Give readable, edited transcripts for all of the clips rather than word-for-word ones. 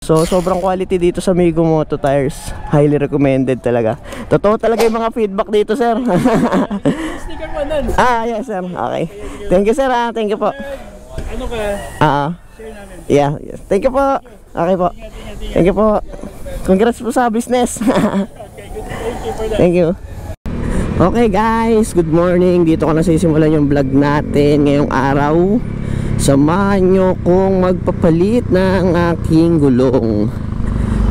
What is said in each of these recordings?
So sobrang quality dito sa Migo Moto Tires. Highly recommended talaga. Totoo talaga yung mga feedback dito, sir. Sticker mo nun. Yes sir. Okay. Thank you sir. Thank you po. Ano ka? Share namin. Yeah, yes. Thank you po. Okay po. Thank you po. Congrats po sa business. Okay, good. Thank you for that. Thank you. Okay guys, good morning. Dito ko na sisimulan yung vlog natin ngayong araw. Samahan nyo kung magpapalit ng aking gulong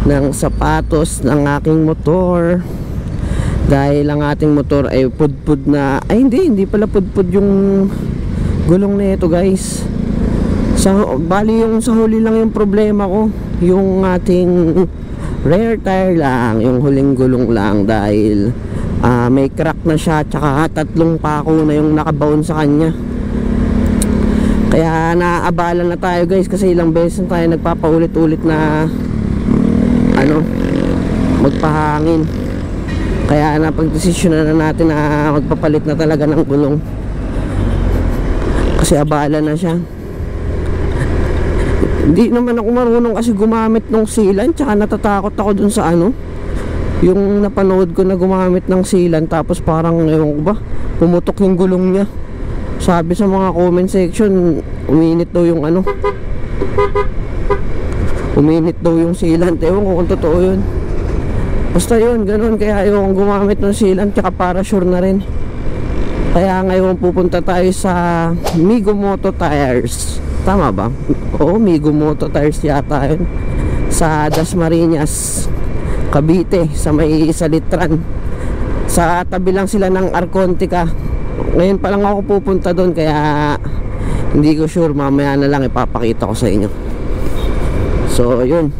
ng sapatos ng aking motor. Dahil ang ating motor ay pudpud na. Ay hindi pala pudpud yung gulong na ito guys. Bali yung sa huli lang yung problema ko. Yung ating rear tire lang, yung huling gulong lang. Dahil may crack na siya, tsaka tatlong pako na yung nakabaon sa kanya. Kaya naabala na tayo guys, kasi ilang beses na tayo nagpapaulit-ulit na magpahangin. Kaya napagdesisyon na natin na magpapalit na talaga ng gulong, kasi abala na siya. Hindi naman ako marunong kasi gumamit ng sealant, tsaka natatakot ako dun sa yung napanood ko na gumamit ng sealant, tapos parang ewan ko ba, pumutok yung gulong niya. Sabi sa mga comment section, uminit daw yung uminit daw yung sealant. Ewan ko kung totoo yun. Basta yun, ganun. Kaya ayaw gumamit ng sealant, tsaka para sure na rin. Kaya ngayon pupunta tayo sa Migo Moto Tires. Tama ba? Oo, Migo Moto Tires yata yun. Sa Dasmariñas, Cavite, sa may Salitran. Sa tabi lang sila ng Arcontica. Ngayon pa lang ako pupunta doon, kaya hindi ko sure. Mamaya na lang ipapakita ko sa inyo. So yun,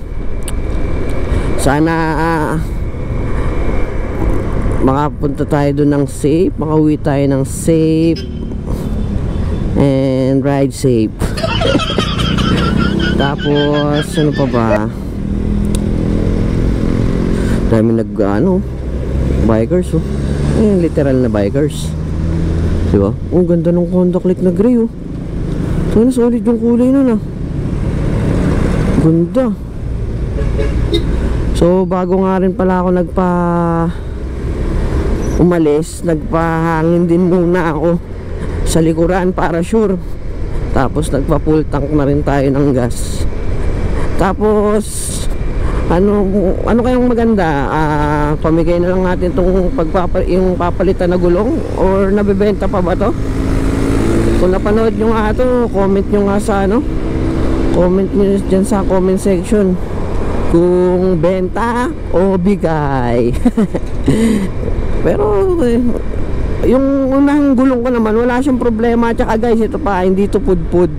sana makapunta tayo doon ng safe, makauwi tayo ng safe and ride safe. Tapos ano pa ba, dami bikers literal na bikers. Diba? Oh, ganda ng Honda Click na gray oh. Sana solid yung kulay nun Ganda. So bago nga rin pala ako umalis, nagpahangin din muna ako sa likuran para sure. Tapos nagpa-full tank na rin tayo ng gas. Tapos ano kayang maganda? Pamigay na lang natin itong yung papalitan na gulong, or nabibenta pa ba to? Kung napanood nyo nga ito, comment nyo nga sa comment nyo dyan sa comment section kung benta o bigay. Pero yung unang gulong ko naman wala siyang problema. Tsaka guys, ito pa, hindi to pudpud.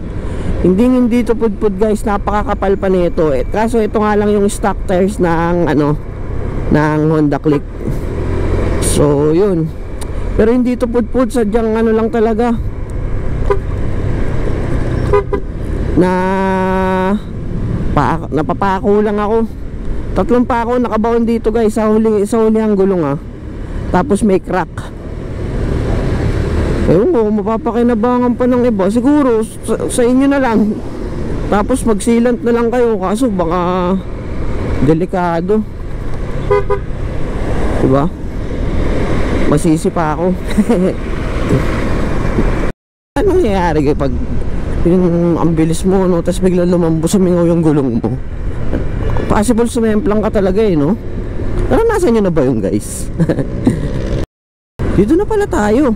Hindi to pudpud guys, napakakapal pa nito. Kaso ito nga lang yung stock tires ng ng Honda Click. So yun. Pero hindi to pudpud, sadyang lang talaga napapako lang ako. Tatlong pako nakabaon dito guys sa huling gulong Tapos may crack. Ewan ko, mapapakinabangan pa ng iba. Siguro sa inyo na lang. Tapos magsilant na lang kayo, kaso baka delikado. Diba? Masisi pa ako. Anong nangyayari kapag ang bilis mo tapos bigla sumingaw yung gulong mo? Possible sumemplang ka talaga Naranasan nyo na ba yung guys? Dito na pala tayo.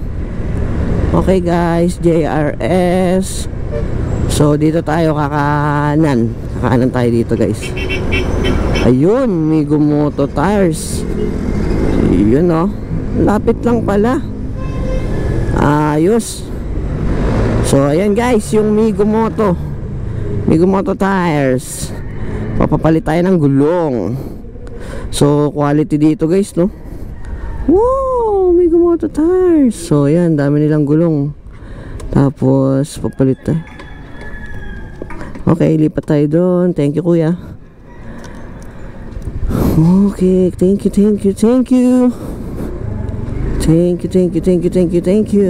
Okay guys, JRS. So dito tayo kakanan tayo dito guys. Ayun, Migo Moto Tires. Yun lapit lang pala. Ayos. So ayan guys, yung Migo Moto Tires. Papapalit tayo ng gulong. So quality dito guys Wow, Migo Moto Tires. So ayan, dami nilang gulong. Tapos papalit tayo. Okay, lipat tayo doon. Thank you kuya. Okay, thank you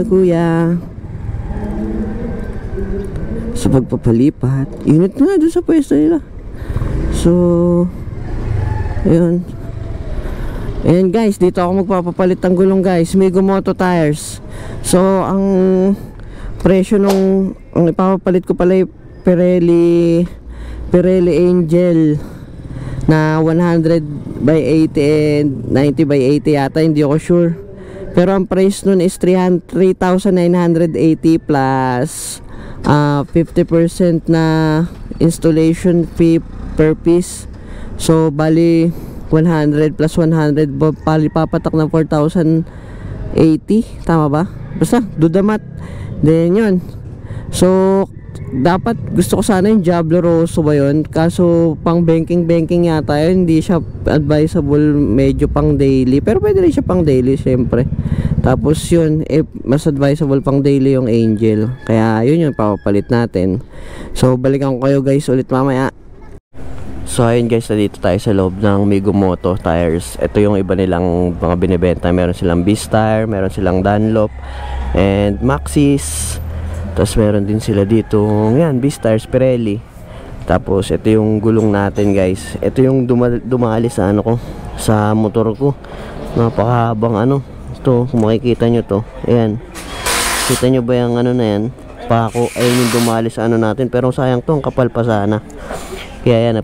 kuya sa pagpapalipat. Init na doon sa pwesto nila. So yun. Ayan guys, dito ako magpapapalit ng gulong guys, Migomoto tires. So ang presyo nung ang ipapapalit ko pala yung Pirelli Angel na 100 by 80 and 90 by 80 yata, hindi ako sure. Pero ang price nun is 3,980 plus 50% na installation fee per piece. So bali 100 plus 100 bali papatak ng 4,080, tama ba? Basta do the math. Then yun, so dapat gusto ko sana yung Diablo Rosso ba yun, kaso pang banking yata yun, hindi siya advisable, medyo pang daily, pero pwede rin siya pang daily syempre. Tapos yun, mas advisable pang daily yung Angel, kaya yun yung papapalit natin. So balikan ko kayo guys ulit mamaya. So ayun guys, dito tayo sa loob ng Migomoto tires. Ito yung iba nilang mga binibenta. Meron silang Beastire, meron silang Dunlop and Maxxis. Tapos meron din sila dito, yan, Beastires, Pirelli. Tapos ito yung gulong natin guys. Ito yung dumali sa ano ko, sa motor ko. Napakahabang ano. Ito, kung makikita nyo to, ayan. Kita nyo ba yung ano na yan? Pako, ayun yung dumali sa ano natin. Pero sayang to, ang kapal pa sana. Kaya yan,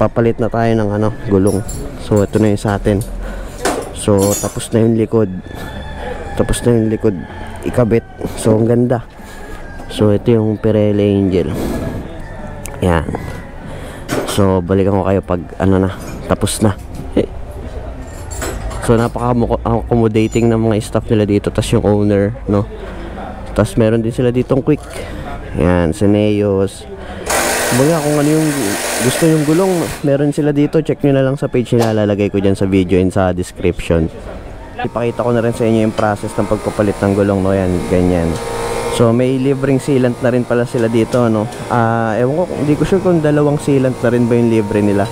papalit na tayo ng ano, gulong. So ito na yung sa atin. So tapos na yung likod. Tapos na yung likod ikabit. So ang ganda. So ito yung Pirelli Angel. Yan. So balikan ko kayo pag ano na, tapos na. So napaka-accommodating ng mga staff nila dito. Tapos yung owner, no. Tapos meron din sila ditong quick. Yan, Seneos. Baga kung ano yung gusto yung gulong, meron sila dito. Check nyo na lang sa page nila, lalagay ko dyan sa video and sa description. Ipakita ko na rin sa inyo yung process ng pagpapalit ng gulong, no. Yan, ganyan. So may libreng sealant na rin pala sila dito, no. Ewan ko, hindi ko sure kung dalawang sealant na rin ba yung libre nila.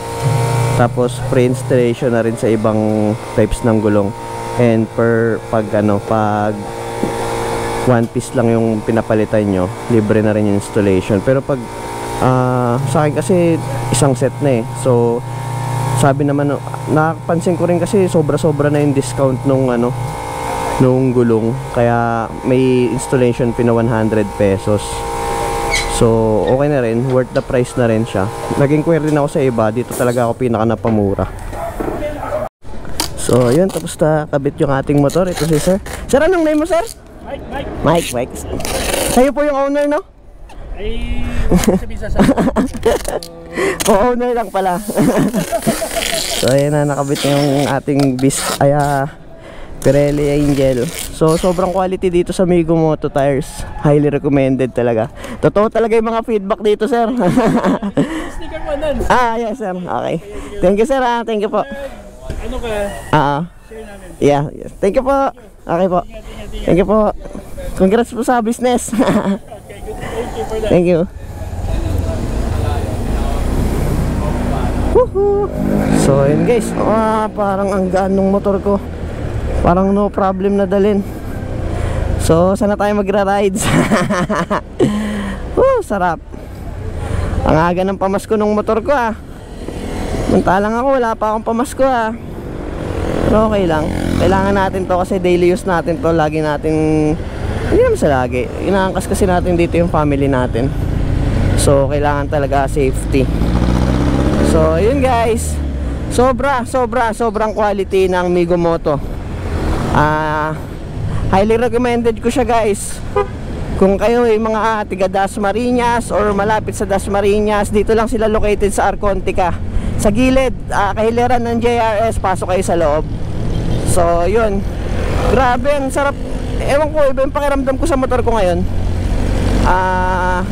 Tapos pre-installation na rin sa ibang types ng gulong. And pag one piece lang yung pinapalitan nyo, libre na rin yung installation. Pero pag sa akin kasi isang set na eh. So sabi naman, napansin ko rin kasi sobra-sobra na yung discount nung gulong, kaya may installation fee na 100 pesos. So okay na rin, worth the price na rin siya. Nag-inquire din ako sa iba, dito talaga ako pinaka napamura. So yun, tapos na kabit yung ating motor. Ito si sir. Sir, anong name mo sir? Mike. Kayo po yung owner, no? Ay, sabihin sa co-owner lang pala. So ayan na, nakabit yung ating Pirelli Angel. So sobrang quality dito sa Migomoto tires. Highly recommended talaga. Totoo talaga yung mga feedback dito sir. sticker mo nun. Yes sir, okay. Thank you sir, thank you po. Ano ka? Share namin. Yeah, yes. Thank you po. Okay po. Thank you po. Congrats po sa business. Okay, good. Thank you for that. Thank you. Woohoo! So yun guys, parang ang gaan ng motor ko. Parang no problem na dalhin. So sana tayo magra-rides. Sarap. Ang aga ng pamasko ng motor ko Muntalang ako, wala pa akong pamasko Pero okay lang. Kailangan natin to kasi daily use natin to. Lagi natin, hindi naman sa lagi, inaangkas kasi natin dito yung family natin. So kailangan talaga safety. So yun guys, sobrang quality ng Migomoto. Highly recommended ko siya guys. Kung kayo ay mga tiga Dasmariñas or malapit sa Dasmariñas, dito lang sila located sa Arcontica. Sa gilid, kahiliran ng JRS, pasok kayo sa loob. So yun, grabe, ang sarap. Ewan ko, iba yung pakiramdam ko sa motor ko ngayon.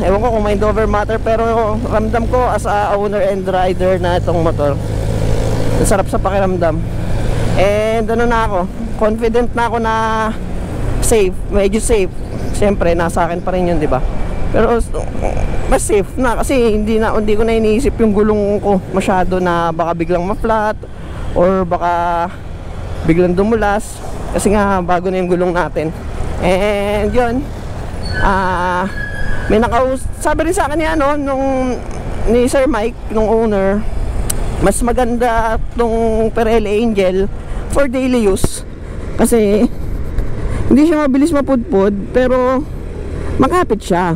Ewan ko kung mind over matter, pero ramdam ko as a owner and rider na itong motor, ang sarap sa pakiramdam. And na ako, confident na ako na safe, medyo safe. Siyempre nasa akin pa rin yun, di ba? Pero mas safe na kasi hindi ko na iniisip yung gulong ko masyado na baka biglang ma-flat or baka biglang dumulas, kasi nga bago na yung gulong natin. And yun, may sabi rin sa akin ni Sir Mike, nung owner, mas maganda tong Pirelli Angel for daily use kasi hindi siya mabilis mapudpod pero makapit siya.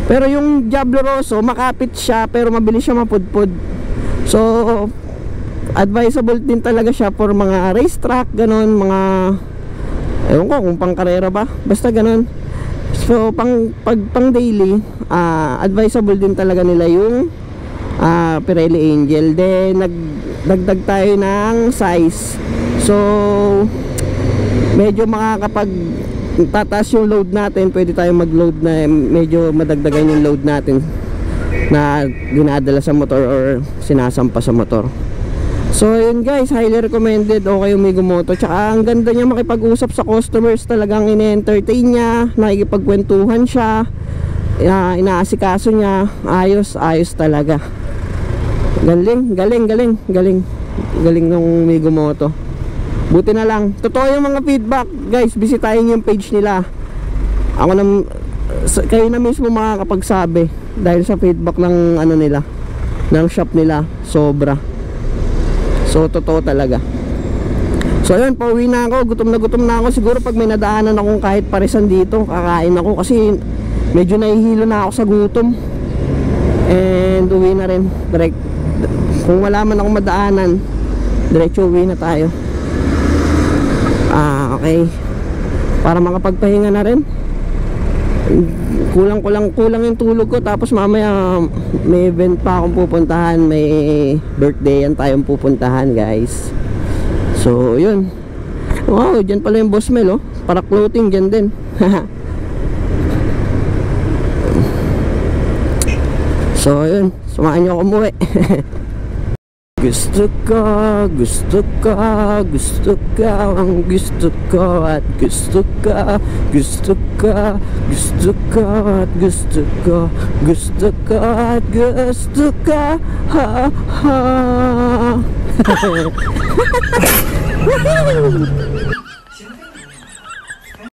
Pero yung Diablo Rosso makapit siya pero mabilis siya mapudpod. So advisable din talaga siya for mga racetrack, ganon, mga ewan ko kung pang karera ba, basta ganon. So pang daily, advisable din talaga nila yung Pirelli Angel. Then nagdagdag tayo ng size. So medyo makakapag tataas yung load natin, pwede tayong mag-load na medyo madagdagan yung load natin na dinadala sa motor or sinasampa sa motor. So yun guys, highly recommended. Okay yung Mego Moto, tsaka ang ganda niya makipag-usap sa customers, talagang ine-entertain niya, nakikipagkwentuhan siya, inaasikaso niya, ayos talaga. Galing ng Mego Moto. Buti na lang, totoo yung mga feedback guys, bisitahin yung page nila. Ako kayo na mismo makakapagsabi dahil sa feedback ng ano nila, ng shop nila, sobra. So totoo talaga. So ayun, pauwi na ako, gutom na ako. Siguro pag may nadaanan akong kahit parisan dito, kakain ako kasi medyo nahihilo na ako sa gutom. And uwi na rin direct. Kung wala man akong madaanan, diretso uwi na tayo. Okay, para makapagpahinga na rin. Kulang yung tulog ko. Tapos mamaya may event pa akong pupuntahan, may birthday yan tayong pupuntahan guys. So yun, wow, dyan pala yung Boss Mel, oh. Para clothing dyan din. So yun, samahan nyo ako umuwi. Gusto ko ang gusto ko at gusto at gusto ko ha ha.